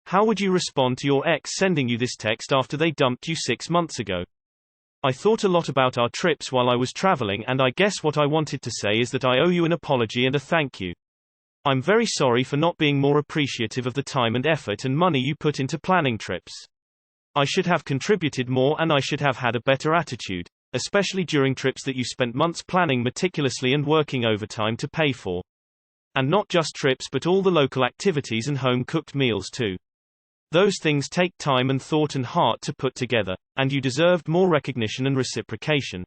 How would you respond to your ex sending you this text after they dumped you 6 months ago? I thought a lot about our trips while I was traveling, and I guess what I wanted to say is that I owe you an apology and a thank you. I'm very sorry for not being more appreciative of the time and effort and money you put into planning trips. I should have contributed more, and I should have had a better attitude, especially during trips that you spent months planning meticulously and working overtime to pay for. And not just trips, but all the local activities and home-cooked meals too. Those things take time and thought and heart to put together, and you deserved more recognition and reciprocation.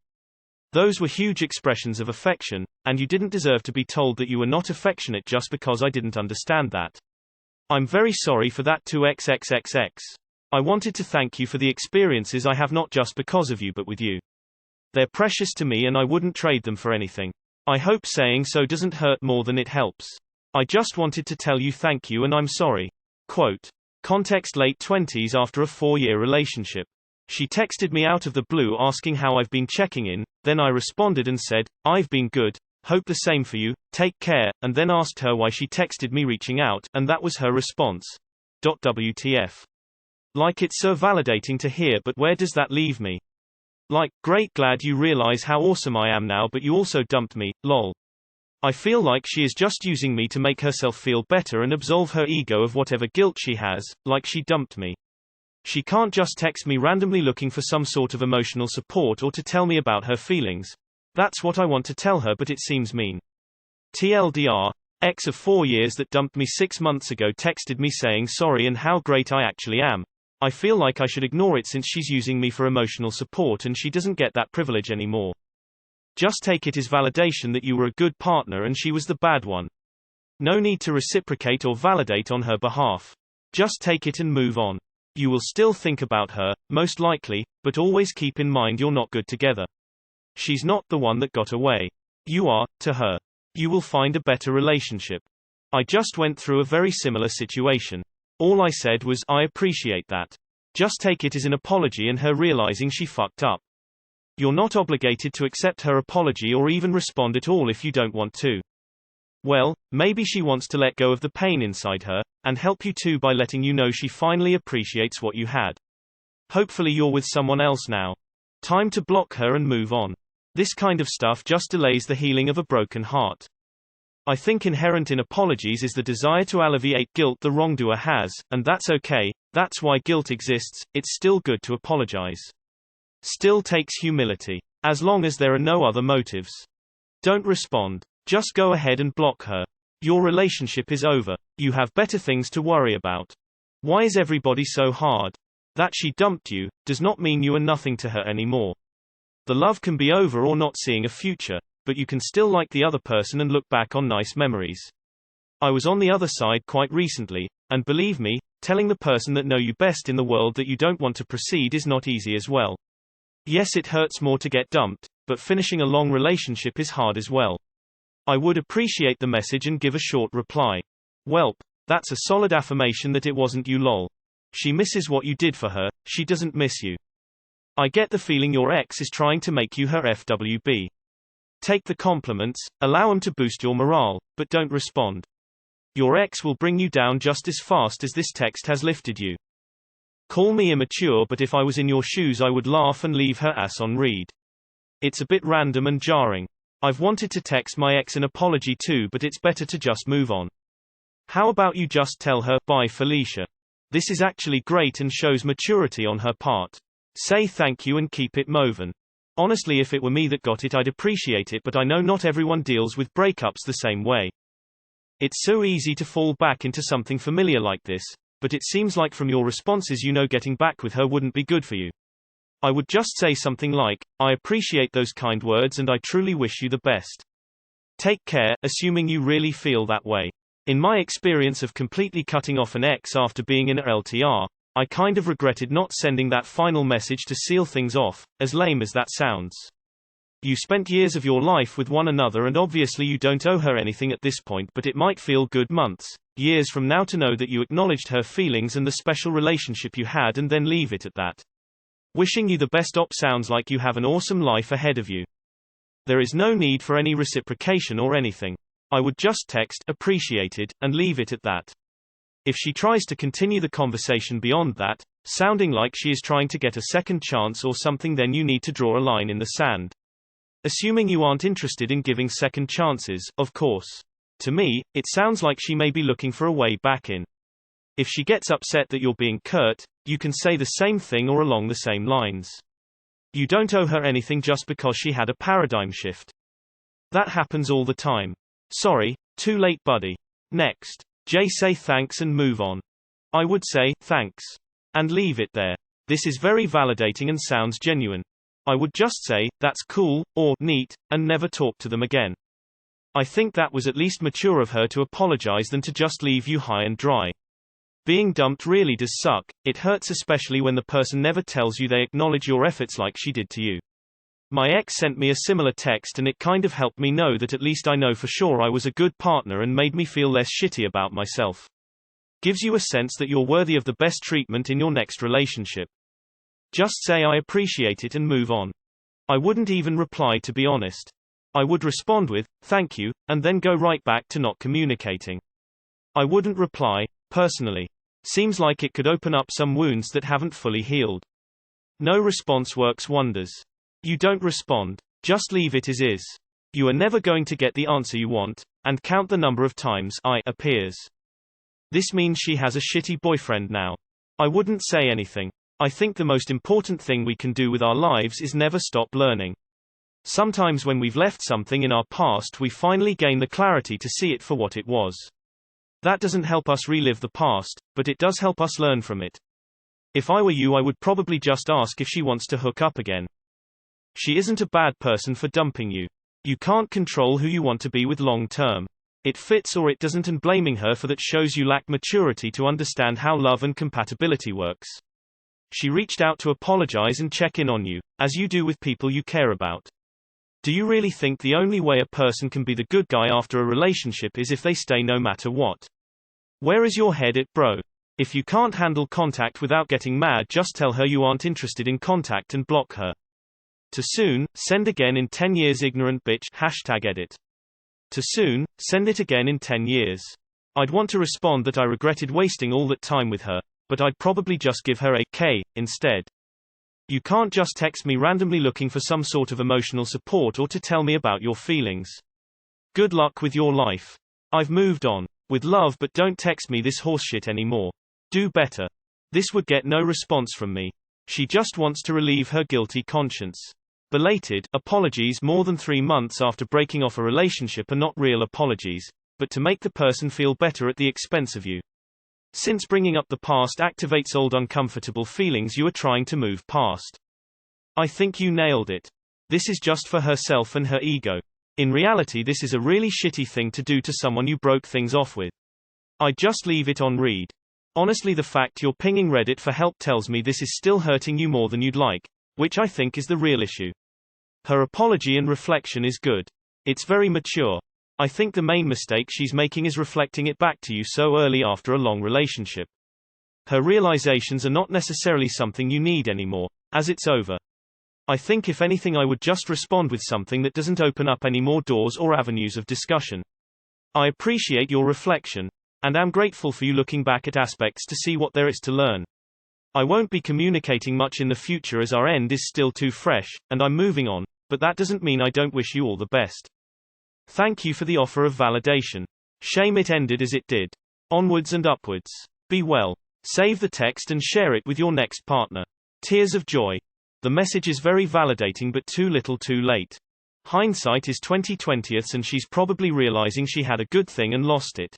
Those were huge expressions of affection, and you didn't deserve to be told that you were not affectionate just because I didn't understand that. I'm very sorry for that too XXXX. I wanted to thank you for the experiences I have, not just because of you but with you. They're precious to me and I wouldn't trade them for anything. I hope saying so doesn't hurt more than it helps. I just wanted to tell you thank you and I'm sorry. Quote. Context: late 20s after a 4-year relationship. She texted me out of the blue asking how I've been checking in, then I responded and said, I've been good, hope the same for you, take care, and then asked her why she texted me reaching out, and that was her response. WTF. Like, it's so validating to hear, but where does that leave me? Like, great, glad you realize how awesome I am now, but you also dumped me, lol. I feel like she is just using me to make herself feel better and absolve her ego of whatever guilt she has, like she dumped me. She can't just text me randomly looking for some sort of emotional support or to tell me about her feelings. That's what I want to tell her, but it seems mean. TLDR, ex of 4 years that dumped me 6 months ago texted me saying sorry and how great I actually am. I feel like I should ignore it since she's using me for emotional support and she doesn't get that privilege anymore. Just take it as validation that you were a good partner and she was the bad one. No need to reciprocate or validate on her behalf. Just take it and move on. You will still think about her, most likely, but always keep in mind you're not good together. She's not the one that got away. You are, to her. You will find a better relationship. I just went through a very similar situation. All I said was, I appreciate that. Just take it as an apology and her realizing she fucked up. You're not obligated to accept her apology or even respond at all if you don't want to. Well, maybe she wants to let go of the pain inside her, and help you too by letting you know she finally appreciates what you had. Hopefully you're with someone else now. Time to block her and move on. This kind of stuff just delays the healing of a broken heart. I think inherent in apologies is the desire to alleviate guilt the wrongdoer has, and that's okay, that's why guilt exists. It's still good to apologize. Still takes humility. As long as there are no other motives. Don't respond. Just go ahead and block her. Your relationship is over. You have better things to worry about. Why is everybody so hard? That she dumped you does not mean you are nothing to her anymore. The love can be over or not seeing a future, but you can still like the other person and look back on nice memories. I was on the other side quite recently, and believe me, telling the person that know you best in the world that you don't want to proceed is not easy as well. Yes, it hurts more to get dumped, but finishing a long relationship is hard as well. I would appreciate the message and give a short reply. Welp, that's a solid affirmation that it wasn't you lol. She misses what you did for her, she doesn't miss you. I get the feeling your ex is trying to make you her FWB. Take the compliments, allow them to boost your morale, but don't respond. Your ex will bring you down just as fast as this text has lifted you. Call me immature, but if I was in your shoes I would laugh and leave her ass on read. It's a bit random and jarring. I've wanted to text my ex an apology too, but it's better to just move on. How about you just tell her, bye Felicia. This is actually great and shows maturity on her part. Say thank you and keep it moving. Honestly, if it were me that got it I'd appreciate it, but I know not everyone deals with breakups the same way. It's so easy to fall back into something familiar like this, but it seems like from your responses you know getting back with her wouldn't be good for you. I would just say something like, I appreciate those kind words and I truly wish you the best. Take care, assuming you really feel that way. In my experience of completely cutting off an ex after being in a LTR, I kind of regretted not sending that final message to seal things off, as lame as that sounds. You spent years of your life with one another and obviously you don't owe her anything at this point, but it might feel good months, years from now to know that you acknowledged her feelings and the special relationship you had and then leave it at that. Wishing you the best sounds like you have an awesome life ahead of you. There is no need for any reciprocation or anything. I would just text, appreciated, and leave it at that. If she tries to continue the conversation beyond that, sounding like she is trying to get a second chance or something, then you need to draw a line in the sand. Assuming you aren't interested in giving second chances, of course. To me, it sounds like she may be looking for a way back in. If she gets upset that you're being curt, you can say the same thing or along the same lines. You don't owe her anything just because she had a paradigm shift. That happens all the time. Sorry, too late, buddy. Next. J. Say thanks and move on. I would say, thanks. And leave it there. This is very validating and sounds genuine. I would just say, that's cool, or neat, and never talk to them again. I think that was at least mature of her to apologize than to just leave you high and dry. Being dumped really does suck. It hurts, especially when the person never tells you they acknowledge your efforts like she did to you. My ex sent me a similar text and it kind of helped me know that at least I know for sure I was a good partner and made me feel less shitty about myself. Gives you a sense that you're worthy of the best treatment in your next relationship. Just say I appreciate it and move on. I wouldn't even reply, to be honest. I would respond with, thank you, and then go right back to not communicating. I wouldn't reply, personally. Seems like it could open up some wounds that haven't fully healed. No response works wonders. You don't respond. Just leave it as is. You are never going to get the answer you want, and count the number of times I appears. This means she has a shitty boyfriend now. I wouldn't say anything. I think the most important thing we can do with our lives is never stop learning. Sometimes when we've left something in our past, we finally gain the clarity to see it for what it was. That doesn't help us relive the past, but it does help us learn from it. If I were you, I would probably just ask if she wants to hook up again. She isn't a bad person for dumping you. You can't control who you want to be with long term. It fits or it doesn't, and blaming her for that shows you lack maturity to understand how love and compatibility works. She reached out to apologize and check in on you, as you do with people you care about. Do you really think the only way a person can be the good guy after a relationship is if they stay no matter what? Where is your head at, bro? If you can't handle contact without getting mad, just tell her you aren't interested in contact and block her. Too soon, send again in 10 years, ignorant bitch, #edit. Too soon, send it again in 10 years. I'd want to respond that I regretted wasting all that time with her, but I'd probably just give her a K instead. You can't just text me randomly looking for some sort of emotional support or to tell me about your feelings. Good luck with your life. I've moved on. With love, but don't text me this horseshit anymore. Do better. This would get no response from me. She just wants to relieve her guilty conscience. Belated apologies more than 3 months after breaking off a relationship are not real apologies, but to make the person feel better at the expense of you. Since bringing up the past activates old uncomfortable feelings you are trying to move past. I think you nailed it. This is just for herself and her ego. In reality, this is a really shitty thing to do to someone you broke things off with. I'd just leave it on read. Honestly, the fact you're pinging Reddit for help tells me this is still hurting you more than you'd like, which I think is the real issue. Her apology and reflection is good. It's very mature. I think the main mistake she's making is reflecting it back to you so early after a long relationship. Her realizations are not necessarily something you need anymore, as it's over. I think if anything, I would just respond with something that doesn't open up any more doors or avenues of discussion. I appreciate your reflection, and am grateful for you looking back at aspects to see what there is to learn. I won't be communicating much in the future as our end is still too fresh, and I'm moving on, but that doesn't mean I don't wish you all the best. Thank you for the offer of validation. Shame it ended as it did. Onwards and upwards. Be well. Save the text and share it with your next partner. Tears of joy. The message is very validating, but too little too late. Hindsight is 20/20, and she's probably realizing she had a good thing and lost it.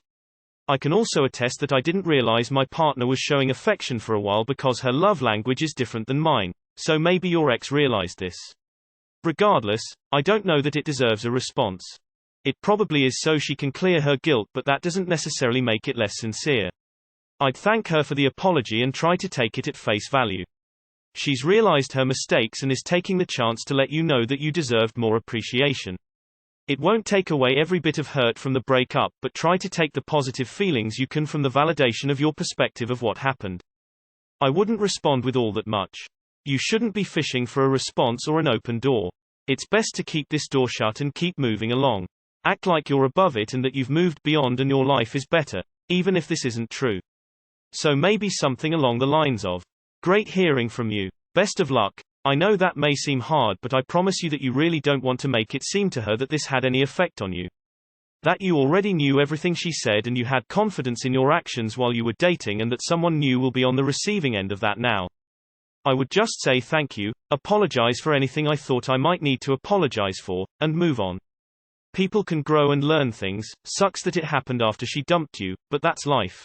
I can also attest that I didn't realize my partner was showing affection for a while because her love language is different than mine, so maybe your ex realized this. Regardless, I don't know that it deserves a response. It probably is so she can clear her guilt, but that doesn't necessarily make it less sincere. I'd thank her for the apology and try to take it at face value. She's realized her mistakes and is taking the chance to let you know that you deserved more appreciation. It won't take away every bit of hurt from the breakup, but try to take the positive feelings you can from the validation of your perspective of what happened. I wouldn't respond with all that much. You shouldn't be fishing for a response or an open door. It's best to keep this door shut and keep moving along. Act like you're above it and that you've moved beyond and your life is better, even if this isn't true. So maybe something along the lines of, "Great hearing from you. Best of luck. I know that may seem hard, but I promise you that you really don't want to make it seem to her that this had any effect on you. That you already knew everything she said and you had confidence in your actions while you were dating, and that someone new will be on the receiving end of that now. I would just say thank you, apologize for anything I thought I might need to apologize for, and move on. People can grow and learn things. Sucks that it happened after she dumped you, but that's life.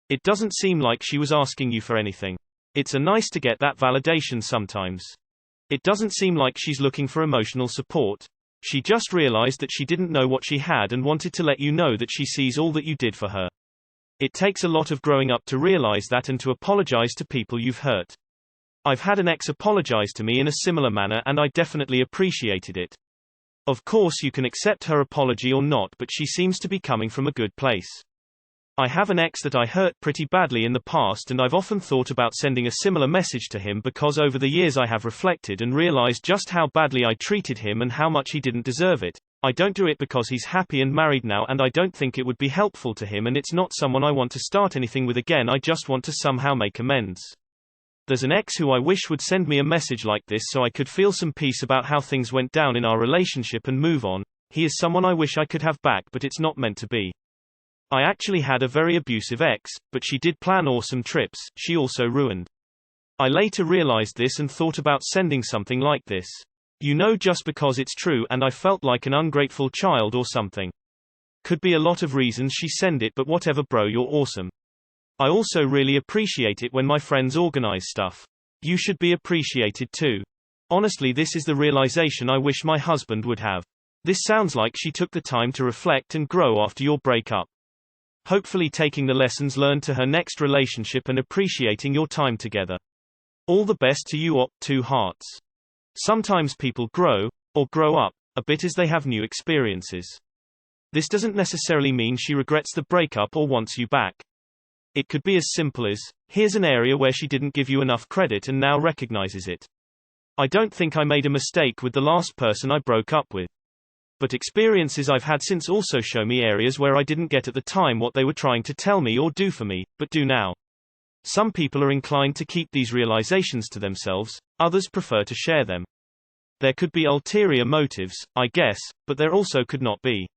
It doesn't seem like she was asking you for anything. It's nice to get that validation sometimes. It doesn't seem like she's looking for emotional support. She just realized that she didn't know what she had and wanted to let you know that she sees all that you did for her. It takes a lot of growing up to realize that and to apologize to people you've hurt. I've had an ex apologize to me in a similar manner and I definitely appreciated it. Of course you can accept her apology or not, but she seems to be coming from a good place. I have an ex that I hurt pretty badly in the past, and I've often thought about sending a similar message to him because over the years I have reflected and realized just how badly I treated him and how much he didn't deserve it. I don't do it because he's happy and married now, and I don't think it would be helpful to him, and it's not someone I want to start anything with again. I just want to somehow make amends. There's an ex who I wish would send me a message like this so I could feel some peace about how things went down in our relationship and move on. He is someone I wish I could have back, but it's not meant to be. I actually had a very abusive ex, but she did plan awesome trips, she also ruined. I later realized this and thought about sending something like this. You know, just because it's true, and I felt like an ungrateful child or something. Could be a lot of reasons she send it, but whatever bro, you're awesome. I also really appreciate it when my friends organize stuff. You should be appreciated too. Honestly, this is the realization I wish my husband would have. This sounds like she took the time to reflect and grow after your breakup. Hopefully taking the lessons learned to her next relationship and appreciating your time together. All the best to you, 2 hearts. Sometimes people grow, or grow up, a bit as they have new experiences. This doesn't necessarily mean she regrets the breakup or wants you back. It could be as simple as, here's an area where she didn't give you enough credit and now recognizes it. I don't think I made a mistake with the last person I broke up with. But experiences I've had since also show me areas where I didn't get at the time what they were trying to tell me or do for me, but do now. Some people are inclined to keep these realizations to themselves, others prefer to share them. There could be ulterior motives, I guess, but there also could not be.